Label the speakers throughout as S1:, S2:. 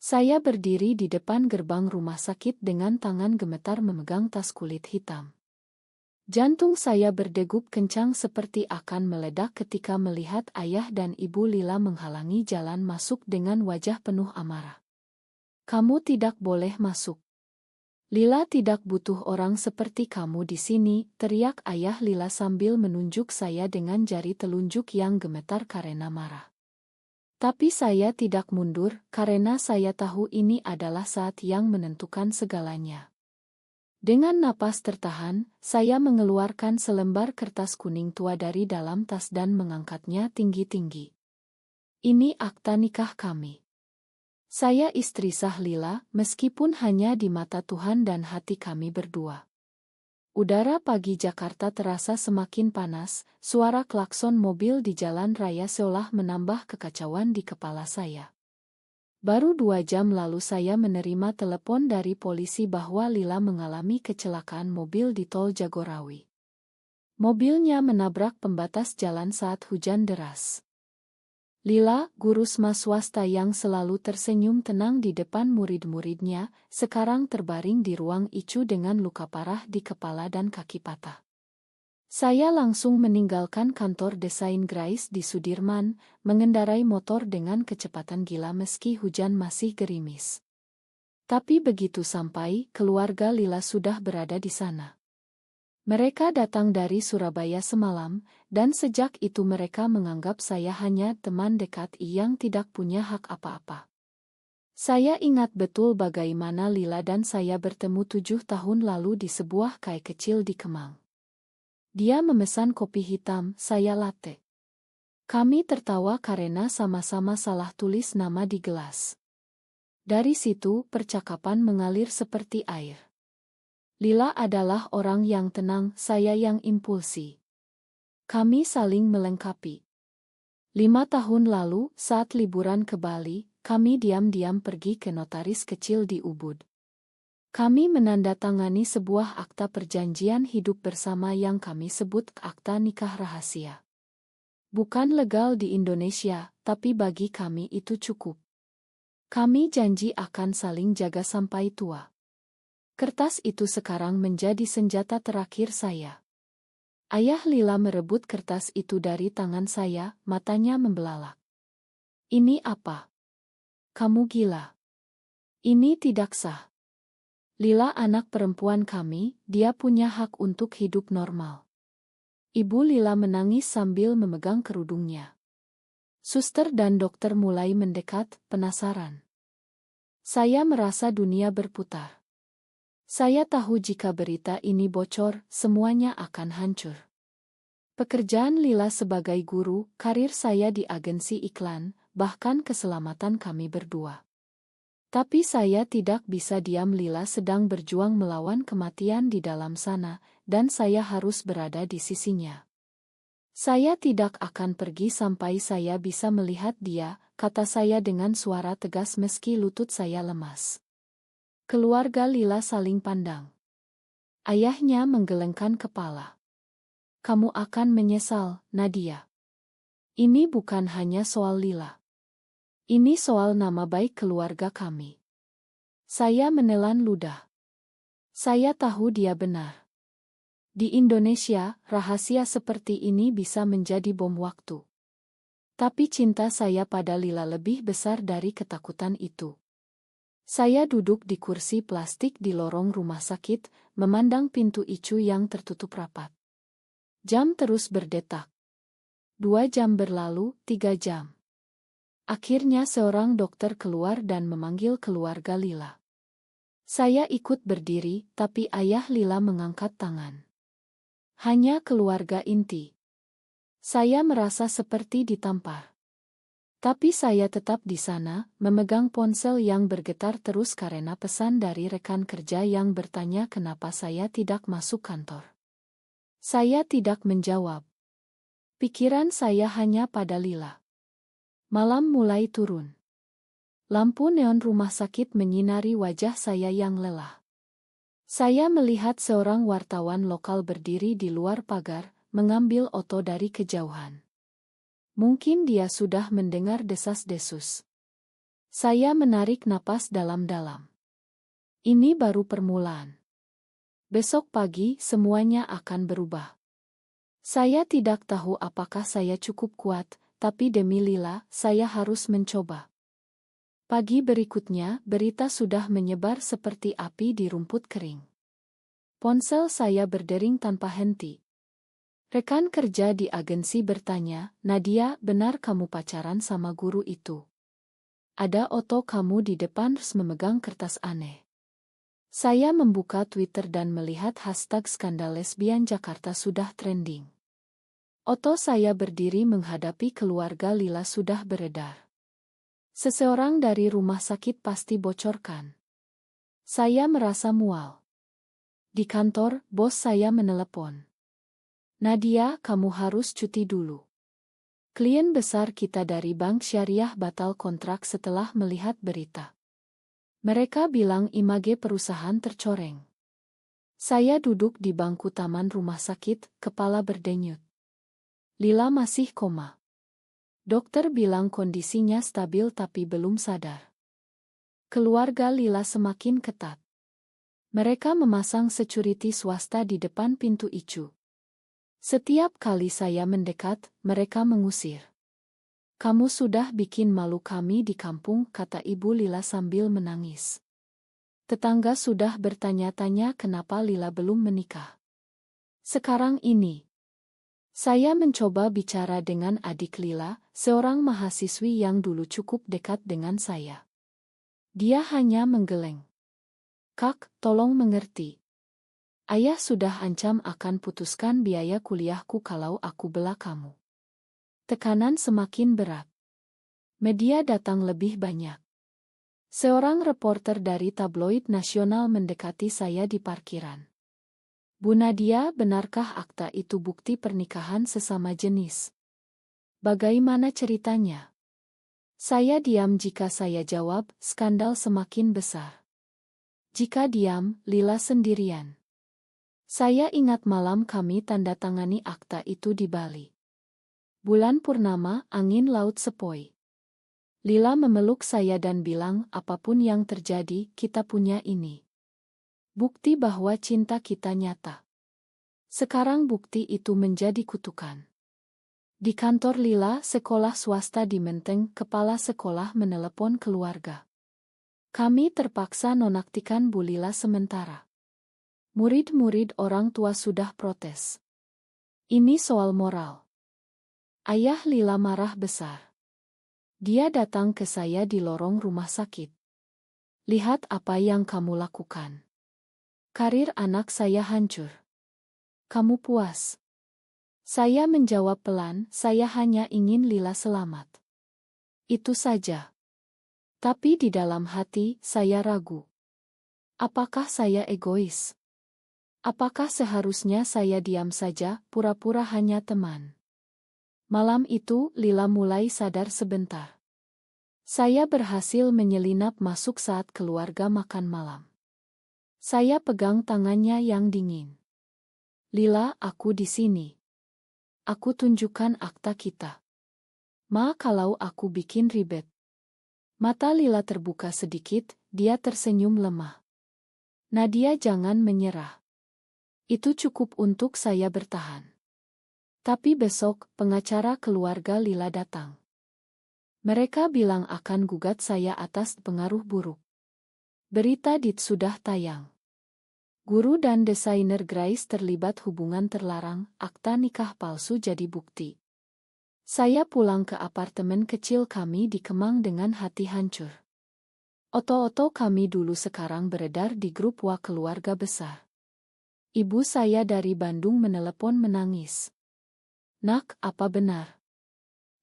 S1: Saya berdiri di depan gerbang rumah sakit dengan tangan gemetar memegang tas kulit hitam. Jantung saya berdegup kencang seperti akan meledak ketika melihat ayah dan ibu Lila menghalangi jalan masuk dengan wajah penuh amarah. "Kamu tidak boleh masuk. Lila tidak butuh orang seperti kamu di sini," teriak ayah Lila sambil menunjuk saya dengan jari telunjuk yang gemetar karena marah. Tapi saya tidak mundur karena saya tahu ini adalah saat yang menentukan segalanya. Dengan napas tertahan, saya mengeluarkan selembar kertas kuning tua dari dalam tas dan mengangkatnya tinggi-tinggi. "Ini akta nikah kami. Saya istri sah Lila, meskipun hanya di mata Tuhan dan hati kami berdua." Udara pagi Jakarta terasa semakin panas, suara klakson mobil di jalan raya seolah menambah kekacauan di kepala saya. Baru 2 jam lalu saya menerima telepon dari polisi bahwa Lila mengalami kecelakaan mobil di Tol Jagorawi. Mobilnya menabrak pembatas jalan saat hujan deras. Lila, guru SMA swasta yang selalu tersenyum tenang di depan murid-muridnya, sekarang terbaring di ruang ICU dengan luka parah di kepala dan kaki patah. Saya langsung meninggalkan kantor desain Grace di Sudirman, mengendarai motor dengan kecepatan gila meski hujan masih gerimis. Tapi begitu sampai, keluarga Lila sudah berada di sana. Mereka datang dari Surabaya semalam, dan sejak itu mereka menganggap saya hanya teman dekat yang tidak punya hak apa-apa. Saya ingat betul bagaimana Lila dan saya bertemu 7 tahun lalu di sebuah kai kecil di Kemang. Dia memesan kopi hitam, saya latte. Kami tertawa karena sama-sama salah tulis nama di gelas. Dari situ, percakapan mengalir seperti air. Lila adalah orang yang tenang, saya yang impulsi. Kami saling melengkapi. 5 tahun lalu, saat liburan ke Bali, kami diam-diam pergi ke notaris kecil di Ubud. Kami menandatangani sebuah akta perjanjian hidup bersama yang kami sebut akta nikah rahasia. Bukan legal di Indonesia, tapi bagi kami itu cukup. Kami janji akan saling jaga sampai tua. Kertas itu sekarang menjadi senjata terakhir saya. Ayah Lila merebut kertas itu dari tangan saya, matanya membelalak. "Ini apa? Kamu gila. Ini tidak sah. Lila anak perempuan kami, dia punya hak untuk hidup normal." Ibu Lila menangis sambil memegang kerudungnya. Suster dan dokter mulai mendekat, penasaran. Saya merasa dunia berputar. Saya tahu jika berita ini bocor, semuanya akan hancur. Pekerjaan Lila sebagai guru, karir saya di agensi iklan, bahkan keselamatan kami berdua. Tapi saya tidak bisa diam. Lila sedang berjuang melawan kematian di dalam sana, dan saya harus berada di sisinya. "Saya tidak akan pergi sampai saya bisa melihat dia," kata saya dengan suara tegas meski lutut saya lemas. Keluarga Lila saling pandang. Ayahnya menggelengkan kepala. "Kamu akan menyesal, Nadia. Ini bukan hanya soal Lila. Ini soal nama baik keluarga kami." Saya menelan ludah. Saya tahu dia benar. Di Indonesia, rahasia seperti ini bisa menjadi bom waktu. Tapi cinta saya pada Lila lebih besar dari ketakutan itu. Saya duduk di kursi plastik di lorong rumah sakit, memandang pintu ICU yang tertutup rapat. Jam terus berdetak. 2 jam berlalu, 3 jam. Akhirnya seorang dokter keluar dan memanggil keluarga Lila. Saya ikut berdiri, tapi ayah Lila mengangkat tangan. "Hanya keluarga inti." Saya merasa seperti ditampar. Tapi saya tetap di sana, memegang ponsel yang bergetar terus karena pesan dari rekan kerja yang bertanya kenapa saya tidak masuk kantor. Saya tidak menjawab. Pikiran saya hanya pada Lila. Malam mulai turun. Lampu neon rumah sakit menyinari wajah saya yang lelah. Saya melihat seorang wartawan lokal berdiri di luar pagar, mengambil Otto dari kejauhan. Mungkin dia sudah mendengar desas-desus. Saya menarik napas dalam-dalam. Ini baru permulaan. Besok pagi semuanya akan berubah. Saya tidak tahu apakah saya cukup kuat, tapi demi Lila, saya harus mencoba. Pagi berikutnya, berita sudah menyebar seperti api di rumput kering. Ponsel saya berdering tanpa henti. Rekan kerja di agensi bertanya, "Nadia, benar kamu pacaran sama guru itu? Ada foto kamu di depan memegang kertas aneh." Saya membuka Twitter dan melihat hashtag skandal lesbian Jakarta sudah trending. Foto saya berdiri menghadapi keluarga Lila sudah beredar. Seseorang dari rumah sakit pasti bocorkan. Saya merasa mual. Di kantor, bos saya menelepon. "Nadia, kamu harus cuti dulu. Klien besar kita dari Bank Syariah batal kontrak setelah melihat berita. Mereka bilang image perusahaan tercoreng." Saya duduk di bangku taman rumah sakit, kepala berdenyut. Lila masih koma. Dokter bilang kondisinya stabil tapi belum sadar. Keluarga Lila semakin ketat. Mereka memasang security swasta di depan pintu ICU. Setiap kali saya mendekat, mereka mengusir. "Kamu sudah bikin malu kami di kampung," kata Ibu Lila sambil menangis. Tetangga sudah bertanya-tanya kenapa Lila belum menikah. Sekarang ini, saya mencoba bicara dengan adik Lila, seorang mahasiswi yang dulu cukup dekat dengan saya. Dia hanya menggeleng. "Kak, tolong mengerti. Ayah sudah ancam akan putuskan biaya kuliahku kalau aku bela kamu." Tekanan semakin berat. Media datang lebih banyak. Seorang reporter dari tabloid nasional mendekati saya di parkiran. "Bu Nadia, benarkah akta itu bukti pernikahan sesama jenis? Bagaimana ceritanya?" Saya diam. Jika saya jawab, skandal semakin besar. Jika diam, Lila sendirian. Saya ingat malam kami tanda tangani akta itu di Bali. Bulan purnama, angin laut sepoi. Lila memeluk saya dan bilang, "Apapun yang terjadi, kita punya ini. Bukti bahwa cinta kita nyata." Sekarang bukti itu menjadi kutukan. Di kantor Lila, sekolah swasta di Menteng, kepala sekolah menelepon keluarga. "Kami terpaksa nonaktifkan Bu Lila sementara. Murid-murid orang tua sudah protes. Ini soal moral." Ayah Lila marah besar. Dia datang ke saya di lorong rumah sakit. "Lihat apa yang kamu lakukan. Karir anak saya hancur. Kamu puas?" Saya menjawab pelan, "Saya hanya ingin Lila selamat. Itu saja." Tapi di dalam hati, saya ragu. Apakah saya egois? Apakah seharusnya saya diam saja, pura-pura hanya teman? Malam itu, Lila mulai sadar sebentar. Saya berhasil menyelinap masuk saat keluarga makan malam. Saya pegang tangannya yang dingin. "Lila, aku di sini. Aku tunjukkan akta kita. Ma, kalau aku bikin ribet." Mata Lila terbuka sedikit, dia tersenyum lemah. "Nadia, jangan menyerah. Itu cukup untuk saya bertahan." Tapi besok, pengacara keluarga Lila datang. Mereka bilang akan gugat saya atas pengaruh buruk. Berita sudah tayang. Guru dan desainer Grace terlibat hubungan terlarang, akta nikah palsu jadi bukti. Saya pulang ke apartemen kecil kami di Kemang dengan hati hancur. Oto-oto kami dulu sekarang beredar di grup WA keluarga besar. Ibu saya dari Bandung menelepon menangis. "Nak, apa benar?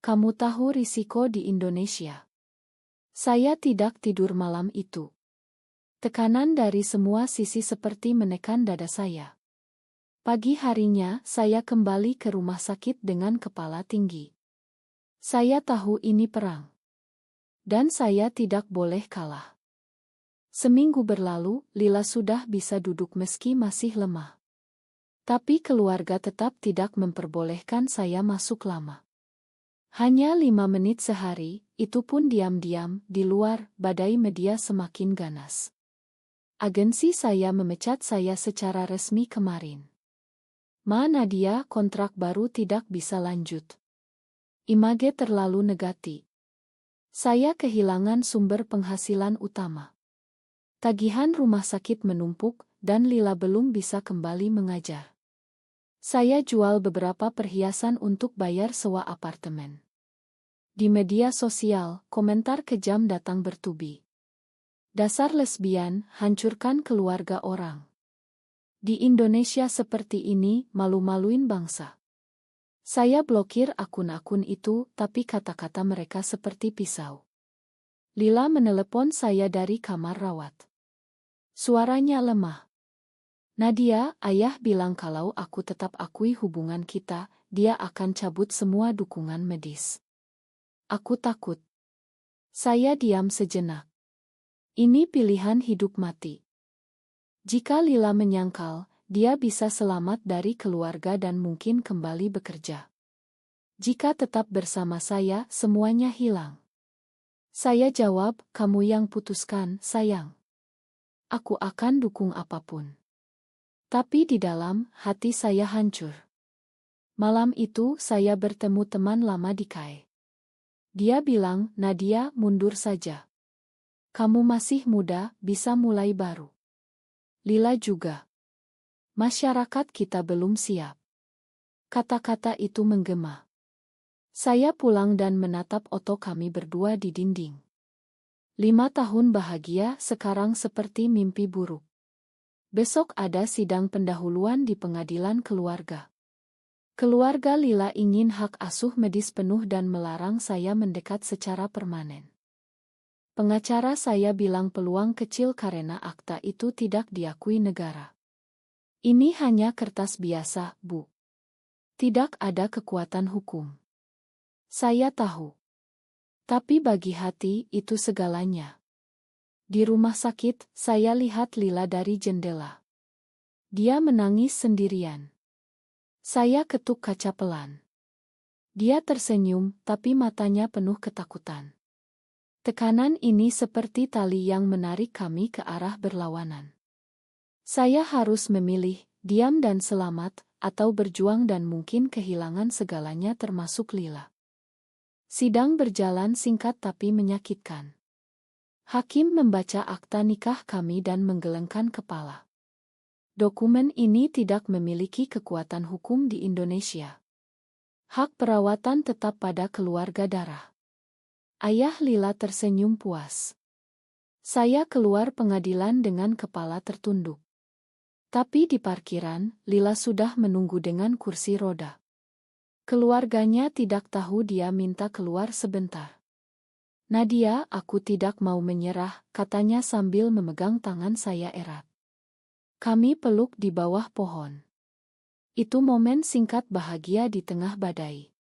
S1: Kamu tahu risiko di Indonesia?" Saya tidak tidur malam itu. Tekanan dari semua sisi seperti menekan dada saya. Pagi harinya, saya kembali ke rumah sakit dengan kepala tinggi. Saya tahu ini perang. Dan saya tidak boleh kalah. Seminggu berlalu, Lila sudah bisa duduk meski masih lemah. Tapi keluarga tetap tidak memperbolehkan saya masuk lama. Hanya 5 menit sehari, itu pun diam-diam. Di luar, badai media semakin ganas. Agensi saya memecat saya secara resmi kemarin. Nadia, kontrak baru tidak bisa lanjut. Image terlalu negatif. Saya kehilangan sumber penghasilan utama. Tagihan rumah sakit menumpuk, dan Lila belum bisa kembali mengajar. Saya jual beberapa perhiasan untuk bayar sewa apartemen. Di media sosial, komentar kejam datang bertubi. Dasar lesbian, hancurkan keluarga orang. Di Indonesia seperti ini, malu-maluin bangsa. Saya blokir akun-akun itu, tapi kata-kata mereka seperti pisau. Lila menelepon saya dari kamar rawat. Suaranya lemah. Nadia, ayah bilang kalau aku tetap akui hubungan kita, dia akan cabut semua dukungan medis. Aku takut. Saya diam sejenak. Ini pilihan hidup mati. Jika Lila menyangkal, dia bisa selamat dari keluarga dan mungkin kembali bekerja. Jika tetap bersama saya, semuanya hilang. Saya jawab, kamu yang putuskan, sayang. Aku akan dukung apapun. Tapi di dalam, hati saya hancur. Malam itu, saya bertemu teman lama di KAI. Dia bilang, Nadia, mundur saja. Kamu masih muda, bisa mulai baru. Lila juga. Masyarakat kita belum siap. Kata-kata itu menggema. Saya pulang dan menatap foto kami berdua di dinding. 5 tahun bahagia sekarang seperti mimpi buruk. Besok ada sidang pendahuluan di pengadilan keluarga. Keluarga Lila ingin hak asuh medis penuh dan melarang saya mendekat secara permanen. Pengacara saya bilang peluang kecil karena akta itu tidak diakui negara. Ini hanya kertas biasa, Bu. Tidak ada kekuatan hukum. Saya tahu. Tapi bagi hati, itu segalanya. Di rumah sakit, saya lihat Lila dari jendela. Dia menangis sendirian. Saya ketuk kaca pelan. Dia tersenyum, tapi matanya penuh ketakutan. Tekanan ini seperti tali yang menarik kami ke arah berlawanan. Saya harus memilih, diam dan selamat, atau berjuang dan mungkin kehilangan segalanya termasuk Lila. Sidang berjalan singkat tapi menyakitkan. Hakim membaca akta nikah kami dan menggelengkan kepala. Dokumen ini tidak memiliki kekuatan hukum di Indonesia. Hak perawatan tetap pada keluarga darah. Ayah Lila tersenyum puas. Saya keluar pengadilan dengan kepala tertunduk. Tapi di parkiran, Lila sudah menunggu dengan kursi roda. Keluarganya tidak tahu dia minta keluar sebentar. Nadia, aku tidak mau menyerah, katanya sambil memegang tangan saya erat. Kami peluk di bawah pohon. Itu momen singkat bahagia di tengah badai.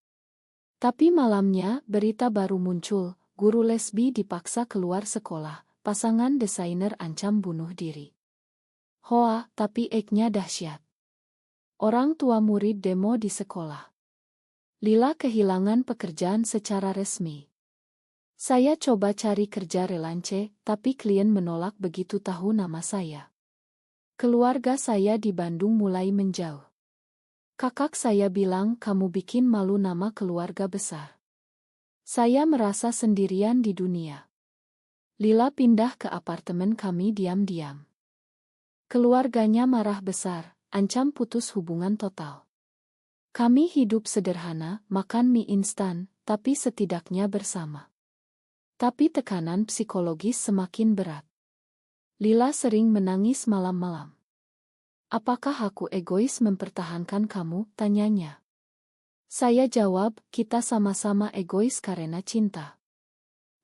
S1: Tapi malamnya, berita baru muncul, guru lesbi dipaksa keluar sekolah, pasangan desainer ancam bunuh diri. Hoa, tapi eknya dahsyat. Orang tua murid demo di sekolah. Lila kehilangan pekerjaan secara resmi. Saya coba cari kerja relance, tapi klien menolak begitu tahu nama saya. Keluarga saya di Bandung mulai menjauh. Kakak saya bilang kamu bikin malu nama keluarga besar. Saya merasa sendirian di dunia. Lila pindah ke apartemen kami diam-diam. Keluarganya marah besar, ancam putus hubungan total. Kami hidup sederhana, makan mie instan, tapi setidaknya bersama. Tapi tekanan psikologis semakin berat. Lila sering menangis malam-malam. Apakah aku egois mempertahankan kamu? Tanyanya. Saya jawab, kita sama-sama egois karena cinta.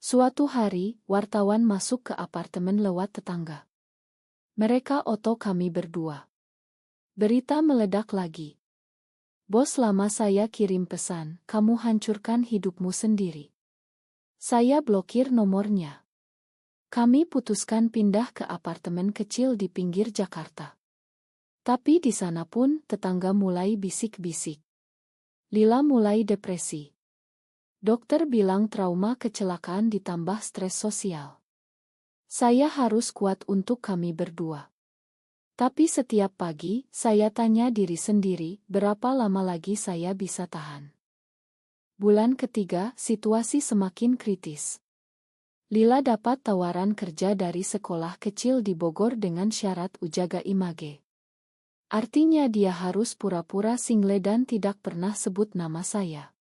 S1: Suatu hari, wartawan masuk ke apartemen lewat tetangga. Mereka oto kami berdua. Berita meledak lagi. Bos lama saya kirim pesan, kamu hancurkan hidupmu sendiri. Saya blokir nomornya. Kami putuskan pindah ke apartemen kecil di pinggir Jakarta. Tapi di sana pun tetangga mulai bisik-bisik. Lila mulai depresi. Dokter bilang trauma kecelakaan ditambah stres sosial. Saya harus kuat untuk kami berdua. Tapi setiap pagi, saya tanya diri sendiri, berapa lama lagi saya bisa tahan. Bulan ketiga, situasi semakin kritis. Lila dapat tawaran kerja dari sekolah kecil di Bogor dengan syarat ujaga image. Artinya dia harus pura-pura single dan tidak pernah sebut nama saya.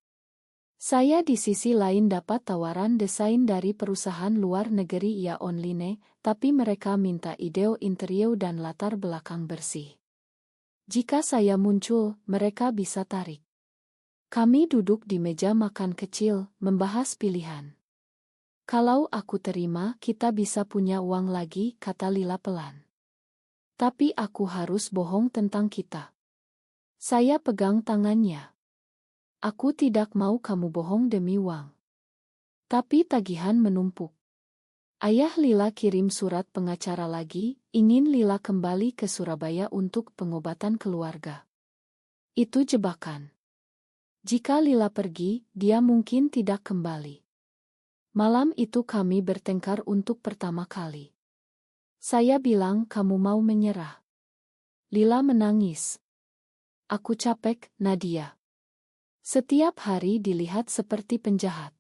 S1: Saya di sisi lain dapat tawaran desain dari perusahaan luar negeri ya online, tapi mereka minta ide interior dan latar belakang bersih. Jika saya muncul, mereka bisa tarik. Kami duduk di meja makan kecil, membahas pilihan. Kalau aku terima, kita bisa punya uang lagi, kata Lila pelan. Tapi aku harus bohong tentang kita. Saya pegang tangannya. Aku tidak mau kamu bohong demi uang. Tapi tagihan menumpuk. Ayah Lila kirim surat pengacara lagi, ingin Lila kembali ke Surabaya untuk pengobatan keluarga. Itu jebakan. Jika Lila pergi, dia mungkin tidak kembali. Malam itu kami bertengkar untuk pertama kali. Saya bilang kamu mau menyerah. Lila menangis. Aku capek, Nadia. Setiap hari dilihat seperti penjahat.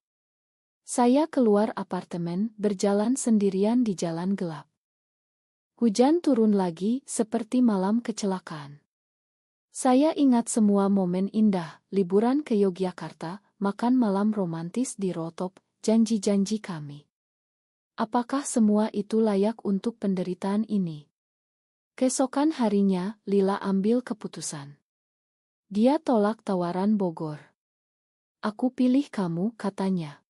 S1: Saya keluar apartemen, berjalan sendirian di jalan gelap. Hujan turun lagi, seperti malam kecelakaan. Saya ingat semua momen indah, liburan ke Yogyakarta, makan malam romantis di rooftop, janji-janji kami. Apakah semua itu layak untuk penderitaan ini? Keesokan harinya, Lila ambil keputusan. Dia tolak tawaran Bogor. Aku pilih kamu, katanya.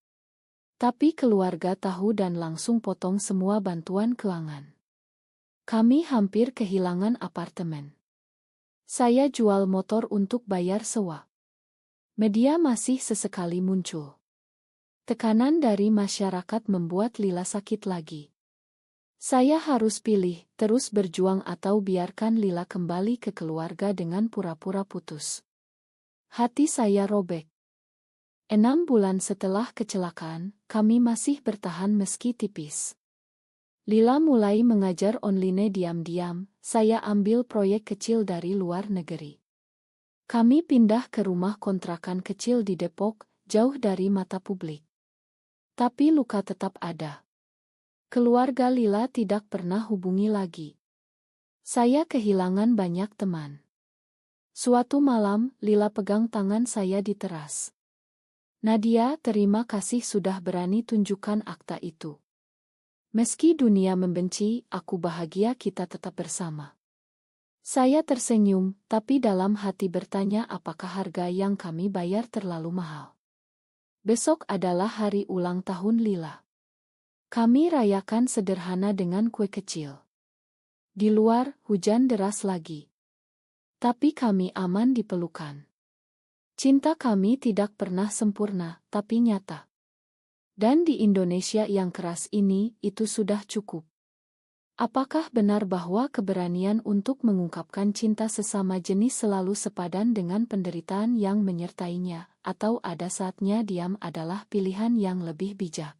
S1: Tapi keluarga tahu dan langsung potong semua bantuan keuangan. Kami hampir kehilangan apartemen. Saya jual motor untuk bayar sewa. Media masih sesekali muncul. Tekanan dari masyarakat membuat Lila sakit lagi. Saya harus pilih, terus berjuang atau biarkan Lila kembali ke keluarga dengan pura-pura putus. Hati saya robek. 6 bulan setelah kecelakaan, kami masih bertahan meski tipis. Lila mulai mengajar online diam-diam, saya ambil proyek kecil dari luar negeri. Kami pindah ke rumah kontrakan kecil di Depok, jauh dari mata publik. Tapi luka tetap ada. Keluarga Lila tidak pernah hubungi lagi. Saya kehilangan banyak teman. Suatu malam, Lila pegang tangan saya di teras. Nadia, terima kasih sudah berani tunjukkan akta itu. Meski dunia membenci, aku bahagia kita tetap bersama. Saya tersenyum, tapi dalam hati bertanya apakah harga yang kami bayar terlalu mahal. Besok adalah hari ulang tahun Lila. Kami rayakan sederhana dengan kue kecil. Di luar, hujan deras lagi. Tapi kami aman di pelukan. Cinta kami tidak pernah sempurna, tapi nyata. Dan di Indonesia yang keras ini, itu sudah cukup. Apakah benar bahwa keberanian untuk mengungkapkan cinta sesama jenis selalu sepadan dengan penderitaan yang menyertainya, atau ada saatnya diam adalah pilihan yang lebih bijak?